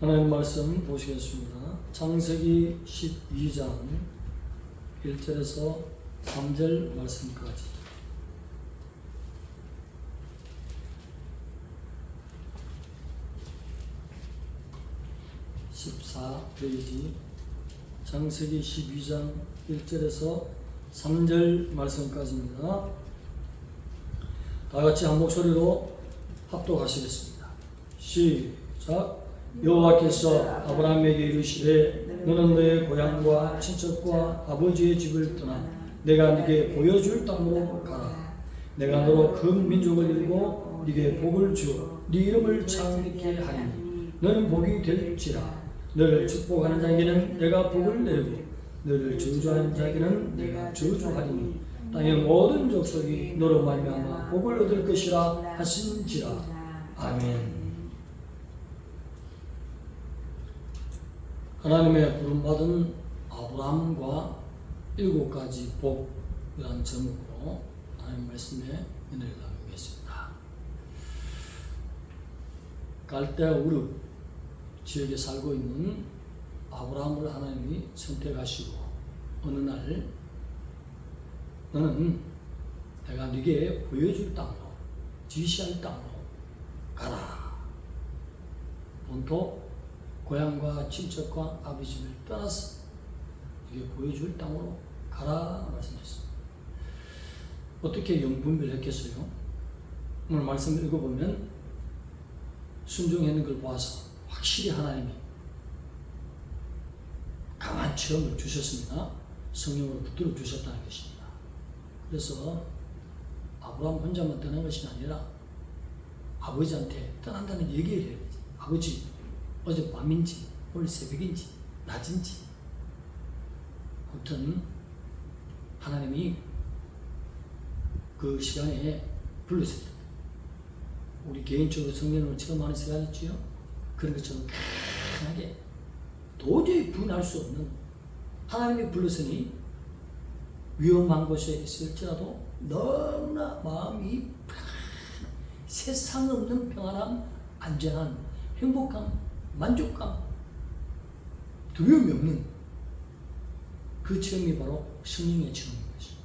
하나님 말씀 보시겠습니다. 창세기 12장 1절에서 3절 말씀까지. (14페이지) 창세기 12장 1절에서 3절 말씀까지입니다. 다같이 한 목소리로 합독하시겠습니다. 시작. 여호와께서 아브라함에게 이르시되 너는 너의 고향과 친척과 아버지의 집을 떠나 내가 네게 보여줄 땅으로 가라. 내가 너로 큰 민족을 이루고 네게 복을 주어 네 이름을 창립케 하리니 너는 복이 될지라. 너를 축복하는 자에게는 내가 복을 내리고 너를 저주하는 자에게는 내가 저주하리니 땅의 모든 족속이 너로 말미암아 복을 얻을 것이라 하신지라. 아멘. 하나님의 부름받은 아브라함과 7가지 복이라는 제목으로 하나님 말씀에 은혜를 나누겠습니다. 갈대아 우르 지역에 살고 있는 아브라함을 하나님이 선택하시고 어느 날 너는 내가 네게 보여줄 땅으로 지시할 땅으로 가라. 본토 고향과 친척과 아버지 집을 떠나서 이게 보여줄 땅으로 가라 말씀하셨습니다. 어떻게 영분별했겠어요? 오늘 말씀을 읽어보면 순종했는 걸 보아서 확실히 하나님이 강한 체험을 주셨습니다. 성령으로 붙들어 주셨다는 것입니다. 그래서 아브라함 혼자만 떠난 것이 아니라 아버지한테 떠난다는 얘기를 해야 되지. 아버지, 어제 밤인지 오늘 새벽인지 낮인지 아무튼 하나님이 그 시간에 불렀습니다. 우리 개인적으로 성령을 체험하는 시간이지요. 그런 것처럼 강하게 도저히 부인할 수 없는 하나님이 불렀으니 위험한 곳에 있을지라도 너무나 마음이 세상 없는 평안함, 안전한 행복감, 만족감, 두려움이 없는 그 체험이 바로 성령의 체험인 것입니다.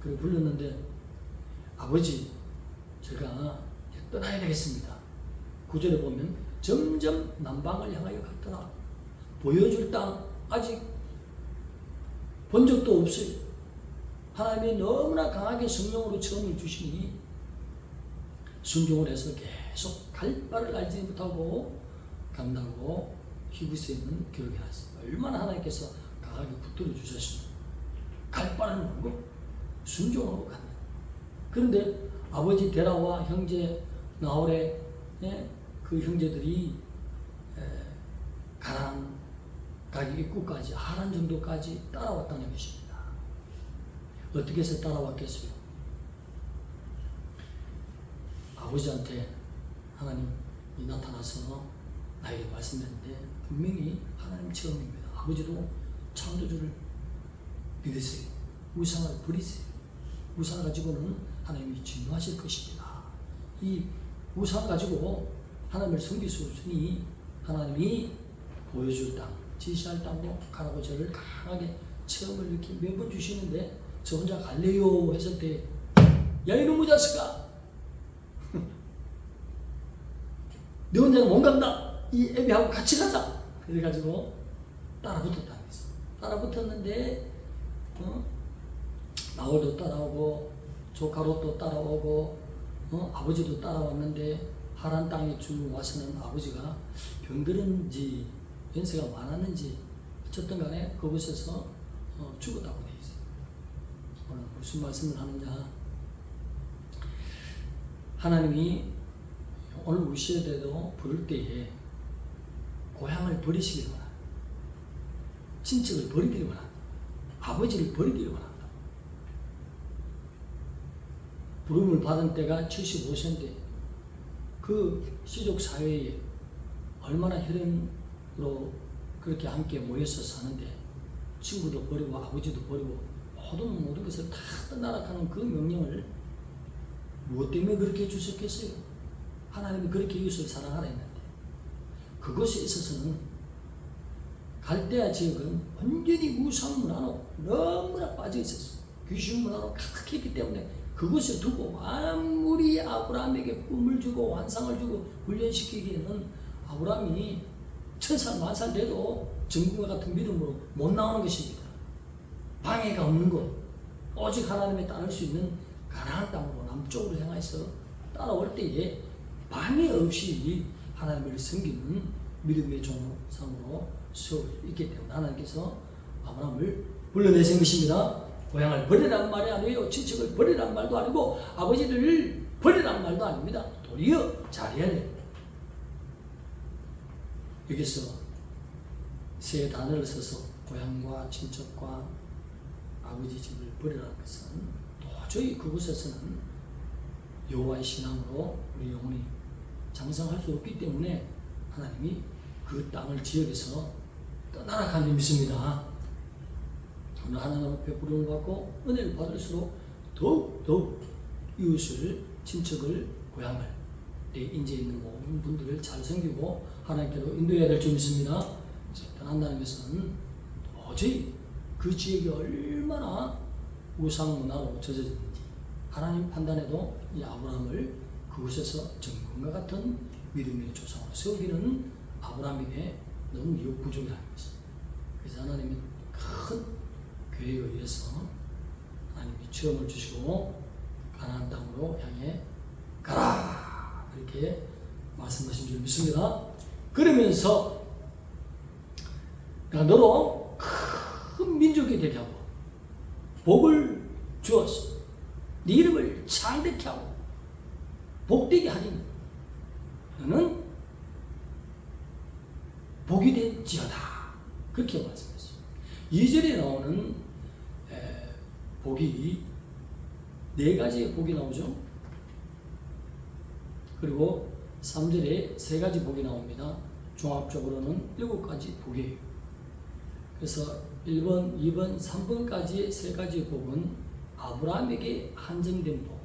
그리고 불렀는데 아버지 제가 떠나야 되겠습니다. 9절에 보면 점점 남방을 향하여 갔더라. 보여줄 땅 아직 본 적도 없어요. 하나님이 너무나 강하게 성령으로 체험을 주시니 순종을 해서 계속 갈 바를 알지 못하고 간다고 히브리서에 있는 기록이 났습니다. 얼마나 하나님께서 강하게 붙들어 주셨습니까? 갈 바를 모르고 순종하고 간다. 그런데 아버지 데라와 형제 나홀의 그 형제들이 가랑 가기 입구까지 하란 정도까지 따라왔다는 것입니다. 어떻게 해서 따라왔겠어요? 아버지한테 하나님이 나타나서 나에게 말씀했는데 분명히 하나님 체험입니다. 아버지도 창조주를 믿으세요. 우상을 버리세요. 우상 가지고는 하나님이 진노하실 것입니다. 이 우상 가지고 하나님을 섬길 수 없으니 하나님이 보여줄 땅, 지시할 땅으로 가라고 저를 강하게 체험을 이렇게 몇 번 주시는데 저 혼자 갈래요 했을 때 야 이놈의 자식아 너 혼자는 못 간다. 이 애비하고 같이 가자. 그래가지고 따라붙었다는 거죠. 따라붙었는데 나홀도 따라오고 조카롯도 따라오고 아버지도 따라왔는데 하란 땅에 쭉 와서는 아버지가 병들었는지 연세가 많았는지 어쨌든 간에 그곳에서 죽었다고 되어 있어요. 오늘 무슨 말씀을 하느냐, 하나님이 오늘 우리 시대에도 부를 때에 고향을 버리시기를 원합니다. 친척을 버리기를 원합니다. 아버지를 버리기를 원합니다. 부름을 받은 때가 75세인데 그 시족 사회에 얼마나 혈연으로 그렇게 함께 모여서 사는데 친구도 버리고 아버지도 버리고 모든 것을 다 떠나라는 그 명령을 무엇 때문에 그렇게 해주셨겠어요? 하나님이 그렇게 이웃을 사랑하라 했는데 그것에 있어서는 갈대아 지역은 완전히 우상 문화로 너무나 빠져 있었어요. 귀신 문화로 가득했기 때문에 그것을 두고 아무리 아브라함에게 꿈을 주고 환상을 주고 훈련시키기에는 아브라함이 1000살 만살 돼도 정금과 같은 믿음으로 못 나오는 것입니다. 방해가 없는 것, 오직 하나님에 따를 수 있는 가나안 땅으로 남쪽으로 향해서 따라올 때에 방해 없이 하나님을 섬기는 믿음의 종상으로 세울 수 있기 때문에 하나님께서 아브라함을 불러내신 것입니다. 고향을 버리라는 말이 아니에요. 친척을 버리라는 말도 아니고 아버지를 버리라는 말도 아닙니다. 도리어 잘해야 돼요. 여기서 세 단어를 써서 고향과 친척과 아버지 집을 버리라는 것은 도저히 그곳에서는 여호와의 신앙으로 우리 영혼이 장성할 수 없기 때문에 하나님이 그 땅을 지역에서 떠나라 하는 믿습니다. 오늘 하나님 앞에 부름을 받고 은혜를 받을수록 더욱 이웃을, 친척을, 고향을, 내 인재에 있는 모든 분들을 잘 섬기고 하나님께로 인도해야 될 줄 믿습니다. 떠난다는 것은 도저히 그 지역이 얼마나 우상 문화로 젖어졌는지 하나님 판단에도 이 아브라함을 그곳에서 정금과 같은 믿음의 조상으로 세우기는 아브라함에게 너무 역부족이라는 것입니다. 그래서 하나님이 큰 계획에 의해서 하나님이 체험을 주시고 가나안 땅으로 향해 가라 이렇게 말씀하신 줄 믿습니다. 그러면서 너로 큰 민족이 되게 하고 복을 주었어. 네 이름을 창대케 하고 복되게 하리니 너는 복이 된지어다. 그렇게 말씀했어요. 2절에 나오는 복이 4가지의 복이 나오죠. 그리고 3절에 3가지 복이 나옵니다. 종합적으로는 7가지 복이에요. 그래서 1번, 2번, 3번까지의 3가지 복은 아브라함에게 한정된 복,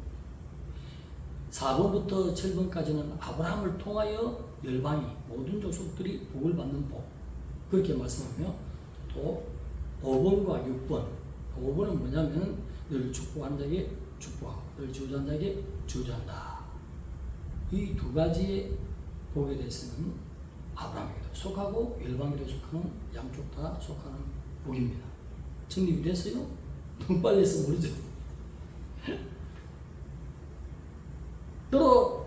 4번부터 7번까지는 아브라함을 통하여 열방이 모든 족속들이 복을 받는 복 그렇게 말씀하며 또 5번과 6번 5번은 뭐냐면 너를 축복하는 자에게 축복하고 너를 저주하는 자에게 저주한다. 이 2가지의 복에 대해서는 아브라함에게도 속하고 열방에도 속하는 양쪽 다 속하는 복입니다. 정립이 됐어요? 너무 빨리 해서 모르죠. 또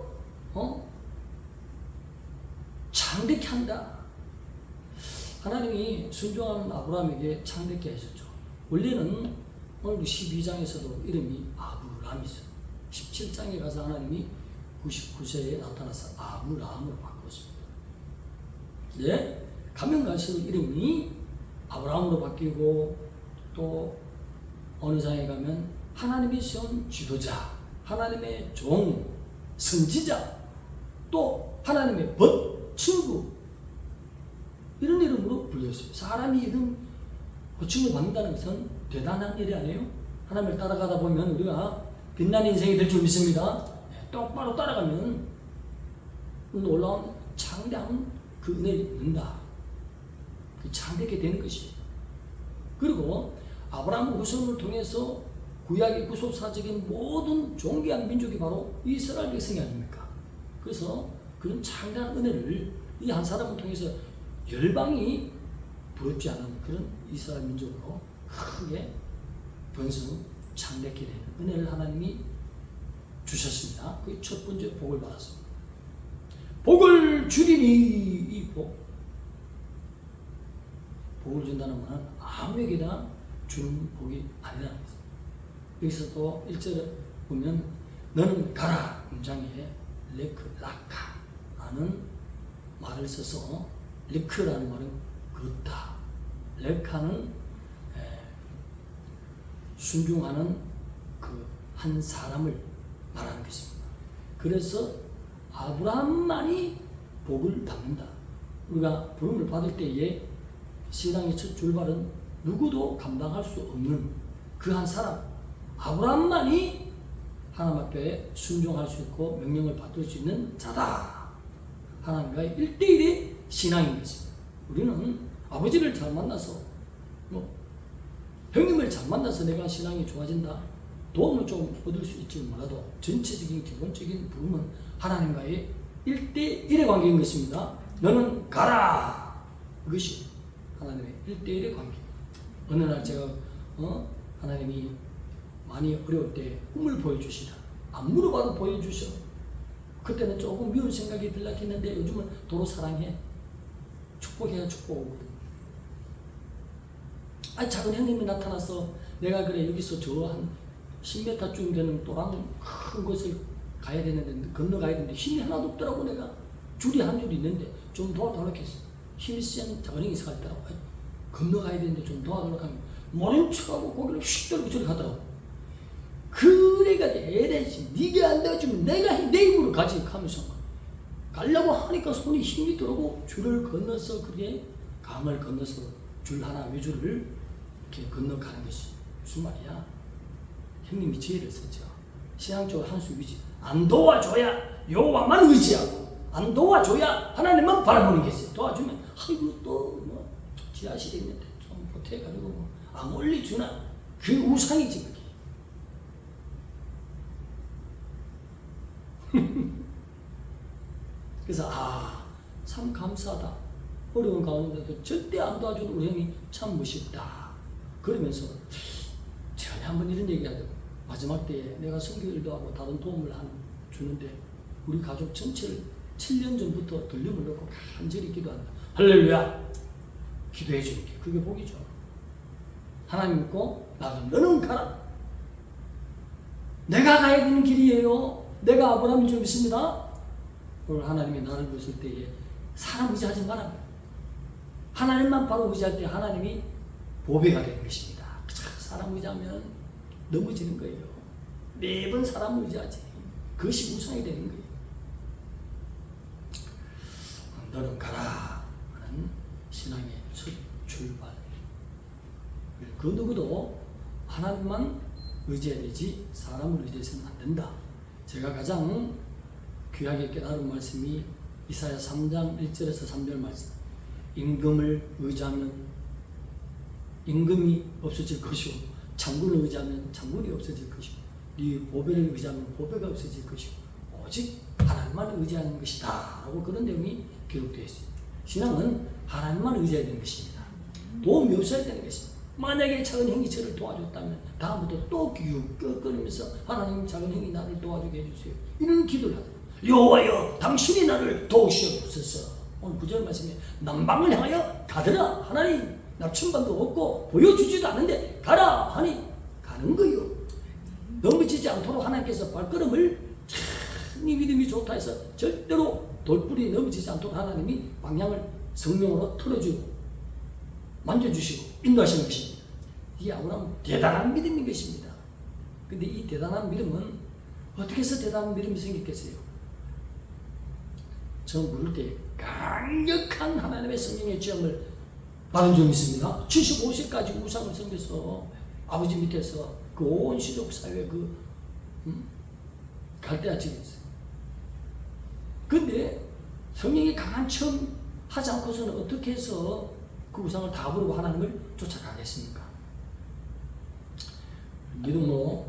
창대케 한다. 하나님이 순종하는 아브라함에게 창대케 하셨죠. 원래는 오늘 12장에서도 이름이 아브람이죠. 17장에 가서 하나님이 99세에 나타나서 아브라함으로 바꿨습니다. 네? 가면 갈수록 이름이 아브라함으로 바뀌고 또 어느 장에 가면 하나님이 세운 지도자, 하나님의 종, 선지자, 또 하나님의 벗, 친구 이런 이름으로 불렸어요. 사람이 이름 호칭을 받는다는 것은 대단한 일이 아니에요. 하나님을 따라가다 보면 우리가 빛나는 인생이 될 줄 믿습니다. 똑바로 따라가면 놀라운 창대한 그 은혜를 입는다. 그 창대하게 되는 것이에요. 그리고 아브라함 후손을 통해서 구약의 구속사적인 모든 존귀한 민족이 바로 이스라엘 백성이 아닙니까? 그래서 그런 창대한 은혜를 이 한 사람을 통해서 열방이 부럽지 않은 그런 이스라엘 민족으로 크게 번성 창대하게 되는 은혜를 하나님이 주셨습니다. 그 첫 번째 복을 받았습니다. 복을 주리니 이 복을 준다는 말은 아무에게나 주는 복이 아니라는 것입니다. 여기서 또 1절에 보면 너는 가라 문장에 레크라카라는 말을 써서 레크라는 말은 걷다. 레카는 순종하는 그 한 사람을 말하는 것입니다. 그래서 아브라함만이 복을 받는다. 우리가 부름을 받을 때에 신앙의 첫 출발은 누구도 감당할 수 없는 그 한 사람 아브라함만이 하나님 앞에 순종할 수 있고 명령을 받을 수 있는 자다. 하나님과의 1대1의 신앙인 것입니다. 우리는 아버지를 잘 만나서 형님을 잘 만나서 내가 신앙이 좋아진다. 도움을 좀 얻을 수 있지 몰라도 전체적인 기본적인 부름은 하나님과의 1대1의 관계인 것입니다. 너는 가라. 이것이 하나님의 1대1의 관계. 어느 날 제가 하나님이 많이 어려울 때 꿈을 보여주시라. 안 물어봐도 보여주셔. 그때는 조금 미운 생각이 들라 했는데 요즘은 도로 사랑해. 축복해야 축복 오거든. 아니 작은 형님이 나타나서 내가 그래 여기서 저 한 10m쯤 되는 또랑 큰 곳을 가야 되는데 건너가야 되는데 힘이 하나도 없더라고. 내가 줄이 한 줄 있는데 좀 도와달라고 했어. 힘이 센 작은 형이 있어 있더라고. 건너가야 되는데 좀 도와달라고 하면 모른 척하고 고개를 휙 들고 저리 가더라고. 그래가 에레지 네가 안 되어주면 내가 내 힘으로 가지 하면서 가려고 하니까 손이 힘이 들어오고 줄을 건너서 그게 강을 건너서 줄 하나 위주를 이렇게 건너가는 것이 무슨 말이야? 형님이 지혜를 썼죠. 신앙적으로 한 수 위지. 안 도와줘야 여호와만 의지하고 안 도와줘야 하나님만 바라보는 게 있어요. 도와주면 아이고 또뭐 지하실에 있는데 좀 보태가지고 안 올려주나 그 우상이지 그게. 그래서 참 감사하다. 어려운 가운데도 절대 안 도와주는 우리 형이 참 멋있다. 그러면서 제가 한번 이런 얘기하죠. 마지막 때에 내가 선교일도 하고 다른 도움을 주는데 우리 가족 전체를 7년 전부터 들림을 넣고 간절히 기도한다. 할렐루야. 기도해 주는 게 그게 복이죠. 하나님 믿고 나가 너는 가라. 내가 가야 되는 길이에요. 내가 아브라함인 줄 믿습니다. 오늘 하나님이 나를 부르실 때에 사람 의지하지 마라. 하나님만 바로 의지할 때 하나님이 보배가 되는 것입니다. 사람 의지하면 넘어지는 거예요. 매번 사람을 의지하지. 그것이 우상이 되는 거예요. 너는 가라 하는 신앙의 첫 출발. 그 누구도 하나님만 의지해야 되지 사람을 의지해서는 안 된다. 제가 가장 귀하게 깨달은 말씀이 이사야 3장 1절에서 3절 말씀. 임금을 의지하면 임금이 없어질 것이고 장군을 의지하면 장군이 없어질 것이고 네 보배를 의지하면 보배가 없어질 것이고 오직 하나님만 의지하는 것이다 라고 그런 내용이 기록되어 있습니다. 신앙은 하나님만 의지해야 되는 것입니다. 도움이 없어야 되는 것입니다. 만약에 작은 형이 저를 도와줬다면 다음부터 또 끄끄면서 하나님 작은 형이 나를 도와주게 해주세요. 이런 기도를 하더라고요. 여호와여 당신이 나를 도우시옵소서. 오늘 9절 말씀에 남방을 향하여 가더라. 하나님 납춘반도 없고 보여주지도 않는데 가라 하니 가는 거요. 넘어지지 않도록 하나님께서 발걸음을 참 믿음이 좋다 해서 절대로 돌뿌리 넘어지지 않도록 하나님이 방향을 성령으로 틀어주고 만져주시고 인도하시는 것입니다. 이 아브라함은 대단한 믿음인 것입니다. 근데 이 대단한 믿음은 어떻게 해서 대단한 믿음이 생겼겠어요? 처음 부를 때 강력한 하나님의 성령의 지음을 받은 적이 있습니다. 75세까지 우상을 섬겨서 아버지 밑에서 그 온 시족 사회 갈대아 지게 했어요. 근데 성령이 강한 체험 하지 않고서는 어떻게 해서 그 우상을 다 부르고 하나님을 쫓아가겠습니까? 믿음으로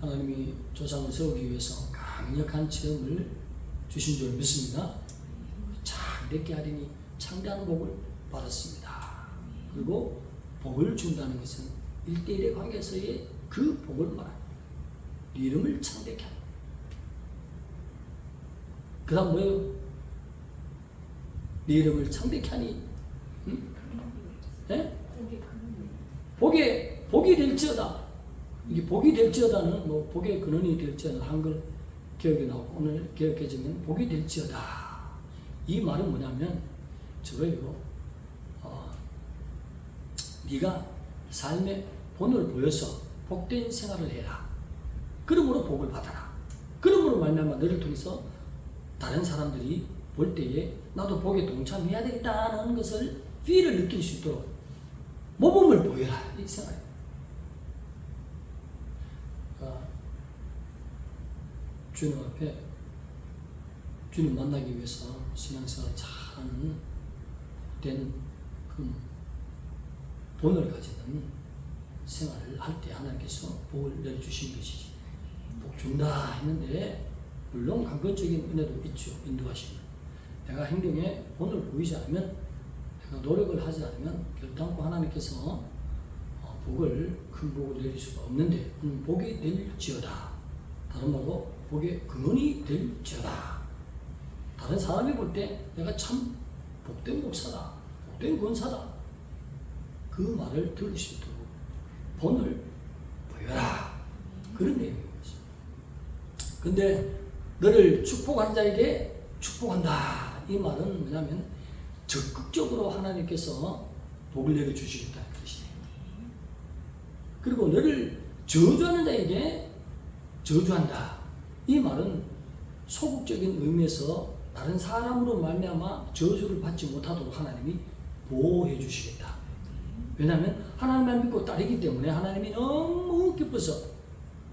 하나님이 조상을 세우기 위해서 강력한 체험을 주신 줄 믿습니다. 창대케 하리니 창대한 복을 받았습니다. 그리고 복을 준다는 것은 1대1의 관계에서의 그 복을 말합니다. 네 이름을 창대케 하니. 그 다음 뭐예요? 네 이름을 창대케 하니. 네? 복이 될지어다. 이게 복이 될지어다는 뭐 복의 근원이 될지어다 한글 기억이 나오고 오늘 기억해주면 복이 될지어다. 이 말은 뭐냐면 저거예요. 네가 삶의 본을 보여서 복된 생활을 해라. 그러므로 복을 받아라. 그러므로 말미암아 너를 통해서 다른 사람들이 볼 때에 나도 복에 동참해야 되겠다는 것을 피를 느낄 수 있도록 모범을 보여라. 이 생활. 주님 앞에 주님 만나기 위해서 신앙생활을 잘하는 복된 그 본을 가지는 생활을 할 때 하나님께서 복을 내려주신 것이지. 복 준다 했는데 물론 강건적인 은혜도 있죠. 인도하시면 내가 행동에 본을 보이지 않으면, 내가 노력을 하지 않으면 결단코 하나님께서 복을, 큰 복을 내릴 수가 없는데, 복이 될지어다. 다른 말로 복의 근원이 될지어다. 다른 사람이 볼 때 내가 참 복된 목사다, 복된 권사다, 그 말을 들을 수 있도록 본을 보여라. 그런 내용인 거죠. 근데 너를 축복한 자에게 축복한다. 이 말은 뭐냐면 적극적으로 하나님께서 복을 내려주시겠다는 뜻이에요. 그리고 너를 저주하는 자에게 저주한다. 이 말은 소극적인 의미에서 다른 사람으로 말미암아 저주를 받지 못하도록 하나님이 보호해 주시겠다. 왜냐하면 하나님만 믿고 따르기 때문에 하나님이 너무 기뻐서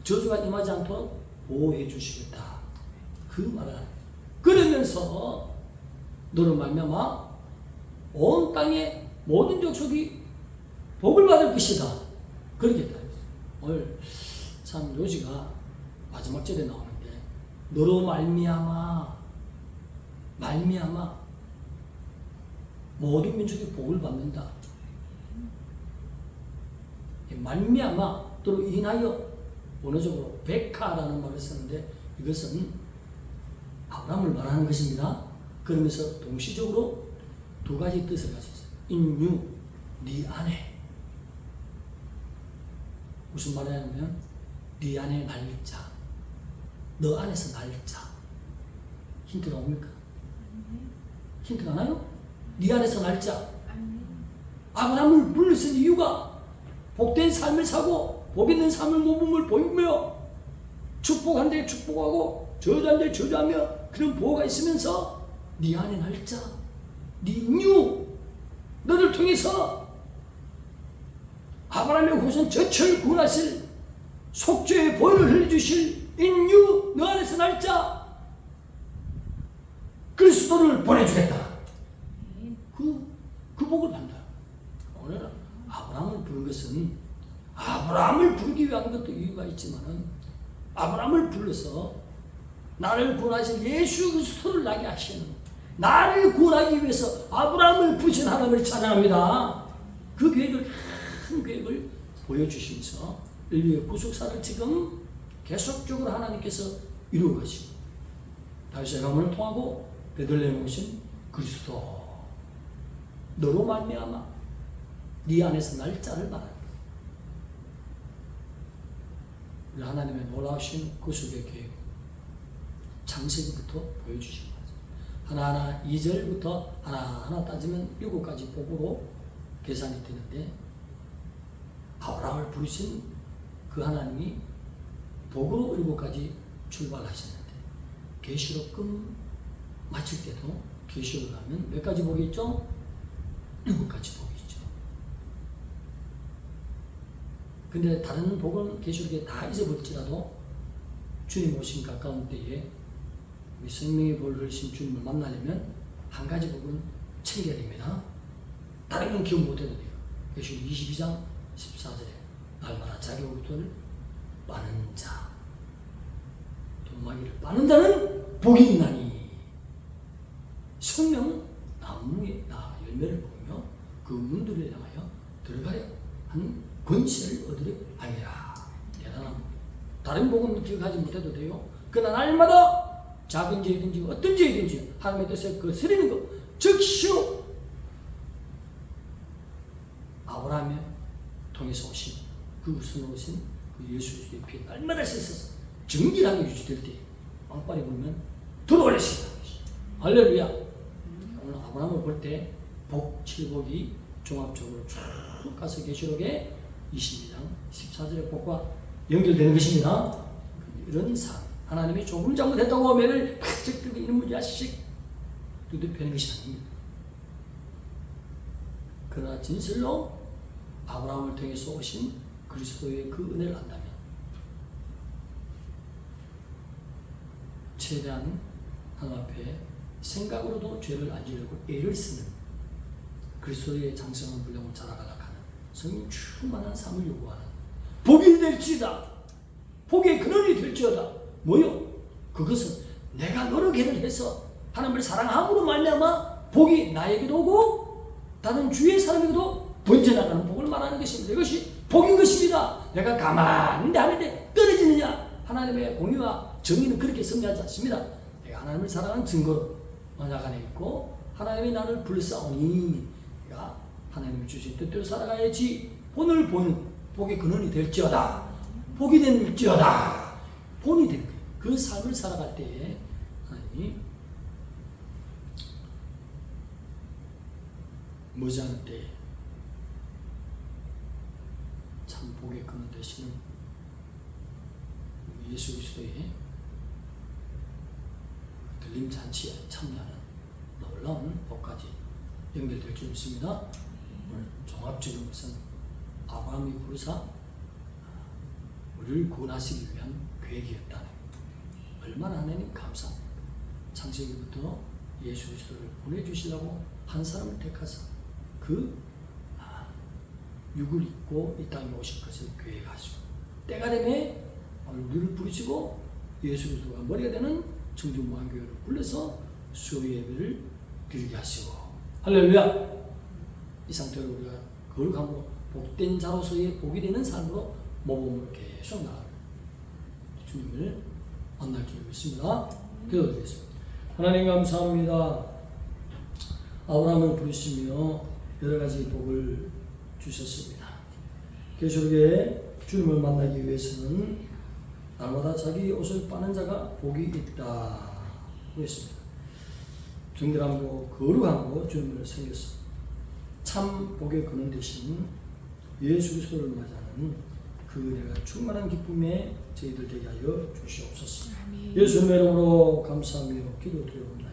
저주가 임하지 않도록 보호해 주시겠다. 그 말을 그러면서 너로 말미암아 온 땅의 모든 족속이 복을 받을 것이다. 그러겠다. 오늘 참 요지가 마지막 절에 나오는데 너로 말미암아 모든 민족이 복을 받는다. 말미암아 또는 인하여 원어적으로 백하라는 말을 쓰는데 이것은 아브라함을 말하는 것입니다. 그러면서 동시적으로 두 가지 뜻을 가지고 있어요. In you, 네 안에. 무슨 말이냐면 네 안에 날자, 너 안에서 날자. 힌트가 옵니까? 힌트가 나요? 네 안에서 날자. 아브라함을 불렀을 이유가 복된 삶을 사고 복 있는 삶을 모범을 보이며 축복한 데 축복하고 저주한 데 저주하며 그런 보호가 있으면서 네 안에 날자, 네 인유, 너를 통해서 아브라함의 후손 저철 구원하실 속죄의 보혈을 흘려주실 인유, 너 안에서 날자, 그리스도를 보내주겠다. 그 복을 받는다. 오늘 아브라함을 부른 것은 아브라함을 부르기 위한 것도 이유가 있지만은 아브라함을 불러서 나를 구원하신 예수 그리스도를 나게 하시는, 나를 구원하기 위해서 아브라함을 부르신 하나님을 찬양합니다. 그 계획을, 큰 계획을 보여주시면서 인류의 구속사를 지금 계속적으로 하나님께서 이루어 가시고 다윗의 가문을 통하고 베들레헴에 오신 그리스도, 너로 말미암아 네 안에서 날짜를 말합니다. 우리 하나님의 놀라우신 구속의 계획 창세기부터 보여주신 거죠. 하나하나 2절부터 하나하나 따지면 7가지 복으로 계산이 되는데 아브라함을 부르신 그 하나님이 복으로 7가지 출발하셨는데 계시록 끝 마칠 때도 계시록을 하면 몇 가지 복이 있죠? 7가지 복이 있죠. 근데 다른 복은 계시록에 다 잊어버릴지라도 주님 오신 가까운 때에 우리 생명의 복을 흘리신 주님을 만나려면 한 가지 복은 챙겨야 됩니다. 다른 건 기억 못해도 돼요. 계시록 22장 14절에 날마다 자기 옷을 빠는 자, 도마기를 빠는 자는 복이 있나니 성령은 나무의 열매를 보며 그 문들을 향하여 들어가려 하는 권세를 얻으려 하리라. 대단한 복. 다른 복은 기억하지 못해도 돼요. 그러나 날마다 작은 죄든지 어떤 죄든지 하나님의 뜻에 그 스리는 것 즉시로 아브라함의 통해서 오신 그 우선으로 오신 그 예수 그리스도의 피에 날마다 씻어서 정결하게 유지될 때 왕빨이 불면 들어올리시다. 할렐루야. 오늘 아브라함을 볼 때 복 7복이 종합적으로 쭉 가서 계시록에 22장 14절의 복과 연결되는 것입니다. 이런 삶, 하나님이 조금 잘못했다고 하면 팍 이놈의 자식 두드리는 것이 아닙니다. 그러나 진실로 아브라함을 통해서 오신 그리스도의 그 은혜를 안다면 최대한 하나님 앞에 생각으로도 죄를 안 지려고 애를 쓰는 그리스도의 장성한 분량을 자라가라 하는 성령 충만한 삶을 요구하는 복이 될지어다. 복의 근원이 될지어다. 뭐요? 그것은 내가 노력을 해서 하나님을 사랑함으로 말미암아 복이 나에게도 오고 다른 주위의 사람에게도 번져나가는 복을 말하는 것입니다. 이것이 복인 것입니다. 내가 가만히 하는데 떨어지느냐? 하나님의 공의와 정의는 그렇게 섭리하지 않습니다. 내가 하나님을 사랑하는 증거로 언약 안에 있고 하나님이 나를 불사오니 내가 하나님이 주신 뜻대로 살아가야지 본을 보는 복의 근원이 될지어다. 복이 될지어다. 본이 된 거예요. 그 삶을 살아갈 때에 하나님이 머지않을 때에 참 복의 근원 되시는 예수 그리스도의 들림잔치에 참여하는 놀라운 복까지 연결될 줄 믿습니다. 오늘 종합적인 것은 아브라함이 부르사 우리를 구원하시기 위한 계획이었다는 얼마나 하나님 감사합니다. 창세기부터 예수 그리스도를 보내주시려고 한 사람을 택하사 그 육을 입고 이 땅에 오실 것을 계획하시고 때가 되면 우리를 부르시고 예수 그리스도가 머리가 되는 청중무한교회를 불러서 수요 예배를 드리게 하시고 할렐루야. 이 상태로 우리가 거룩함으로 복된 자로서의 복이 되는 삶으로 모범으로 계속 나아갈 주님을 만날 줄 믿습니다. 기도드리겠습니다. 하나님 감사합니다. 아브라함을 부르시며 여러 가지 복을 주셨습니다. 계시록에 주님을 만나기 위해서는 날마다 자기 옷을 빠는 자가 복이 있다 그랬습니다. 정결함으로 거룩함으로 주님을 섬겼습니다. 참 복의 근원 되신 예수 그리스도를 맞이하는 그 은혜가 충만한 기쁨에 저희들 되게 하여 주시옵소서. 예수님의 이름으로 감사하며 기도드려옵니다.